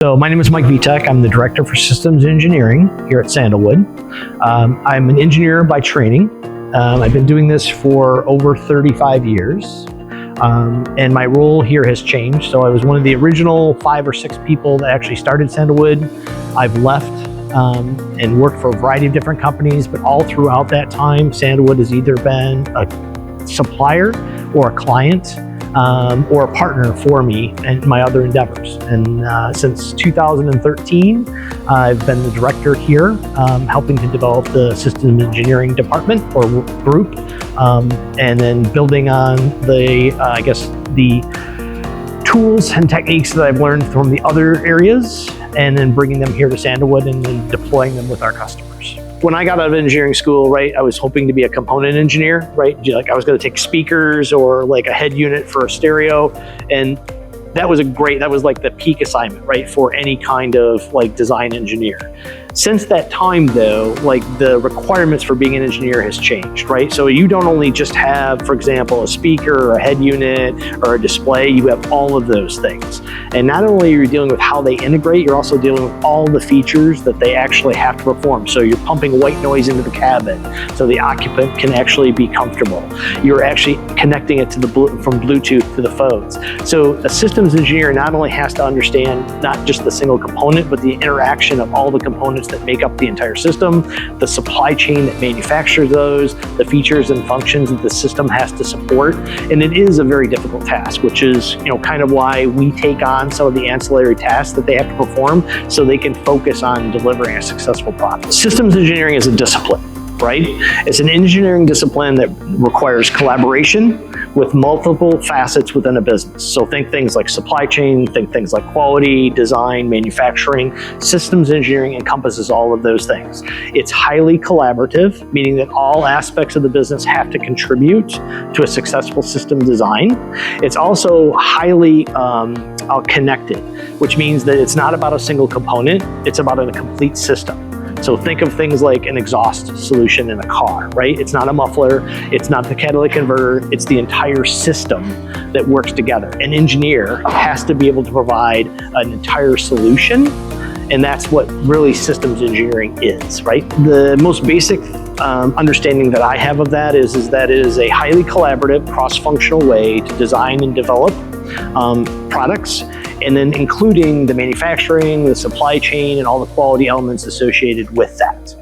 So my name is Mike Vitek. I'm the Director for Systems Engineering here at Sandalwood. I'm an engineer by training. I've been doing this for over 35 years. And my role here has changed. So I was one of the original 5 or 6 people that actually started Sandalwood. I've left and worked for a variety of different companies, but all throughout that time, Sandalwood has either been a supplier or a client or a partner for me and my other endeavors. And since 2013, I've been the director here, helping to develop the systems engineering department or group, and then building on the, the tools and techniques that I've learned from the other areas, and then bringing them here to Sandalwood and then deploying them with our customers. When I got out of engineering school, right, I was hoping to be a component engineer, right? Like I was going to take speakers or like a head unit for a stereo, and that was like the peak assignment, right, for any kind of like design engineer. Since that time though, like the requirements for being an engineer has changed, right? So you don't only just have, for example, a speaker or a head unit or a display, you have all of those things. And not only are you dealing with how they integrate, you're also dealing with all the features that they actually have to perform. So you're pumping white noise into the cabin so the occupant can actually be comfortable. You're actually connecting it to from Bluetooth to the phones. So a systems engineer not only has to understand not just the single component, but the interaction of all the components that make up the entire system, the supply chain that manufactures those, the features and functions that the system has to support. And it is a very difficult task, which is, kind of why we take on some of the ancillary tasks that they have to perform so they can focus on delivering a successful product. Systems engineering is a discipline, right? It's an engineering discipline that requires collaboration with multiple facets within a business. So think things like supply chain, think things like quality, design, manufacturing. Systems engineering encompasses all of those things. It's highly collaborative, meaning that all aspects of the business have to contribute to a successful system design. It's also highly connected, which means that it's not about a single component, it's about a complete system. So think of things like an exhaust solution in a car, right? It's not a muffler, it's not the catalytic converter, it's the entire system that works together. An engineer has to be able to provide an entire solution, and that's what really systems engineering is, right? The most basic understanding that I have of that is that it is a highly collaborative, cross-functional way to design and develop products, and then including the manufacturing, the supply chain, and all the quality elements associated with that.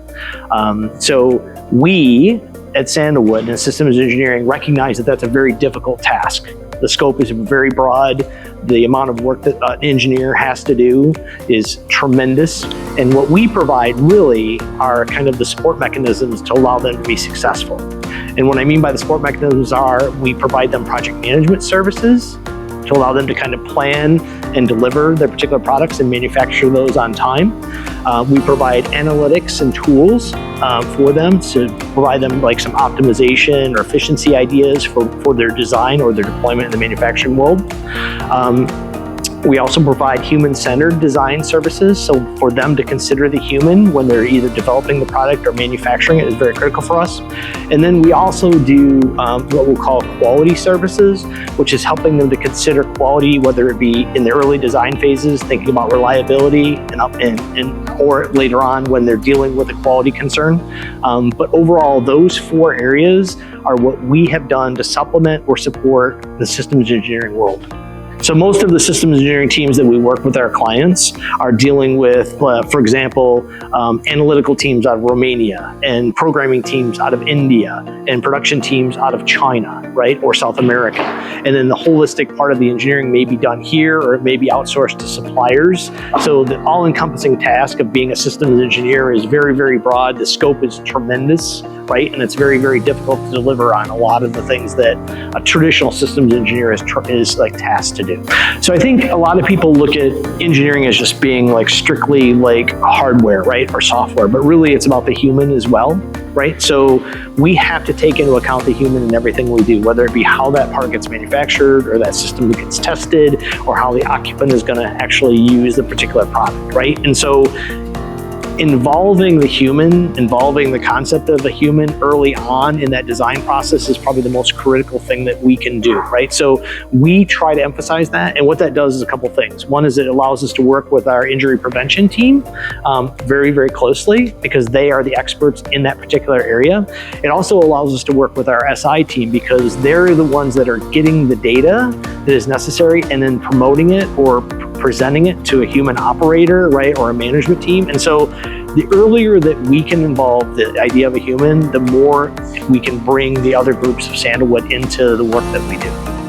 So we at Sandalwood and Systems Engineering recognize that that's a very difficult task. The scope is very broad. The amount of work that an engineer has to do is tremendous. And what we provide really are kind of the support mechanisms to allow them to be successful. And what I mean by the support mechanisms are, we provide them project management services to allow them to kind of plan and deliver their particular products and manufacture those on time. We provide analytics and tools for them to provide them like some optimization or efficiency ideas for their design or their deployment in the manufacturing world. We also provide human-centered design services, so for them to consider the human when they're either developing the product or manufacturing it is very critical for us. And then we also do what we'll call quality services, which is helping them to consider quality, whether it be in the early design phases, thinking about reliability, or later on when they're dealing with a quality concern. But overall, those 4 areas are what we have done to supplement or support the systems engineering world. So most of the systems engineering teams that we work with our clients are dealing with, for example, analytical teams out of Romania, and programming teams out of India, and production teams out of China, right, or South America. And then the holistic part of the engineering may be done here, or it may be outsourced to suppliers. So the all-encompassing task of being a systems engineer is very, very broad. The scope is tremendous, right, and it's very, very difficult to deliver on a lot of the things that a traditional systems engineer is like tasked to do. So I think a lot of people look at engineering as just being like strictly like hardware, right, or software, but really it's about the human as well, right? So we have to take into account the human in everything we do, whether it be how that part gets manufactured or that system gets tested or how the occupant is going to actually use the particular product, right? And so involving the human, involving the concept of the human early on in that design process is probably the most critical thing that we can do, right? So we try to emphasize that, and what that does is a couple things. One is it allows us to work with our injury prevention team very, very closely because they are the experts in that particular area. It also allows us to work with our SI team because they're the ones that are getting the data that is necessary and then promoting it or presenting it to a human operator, right, or a management team. And so the earlier that we can involve the idea of a human, the more we can bring the other groups of Sandalwood into the work that we do.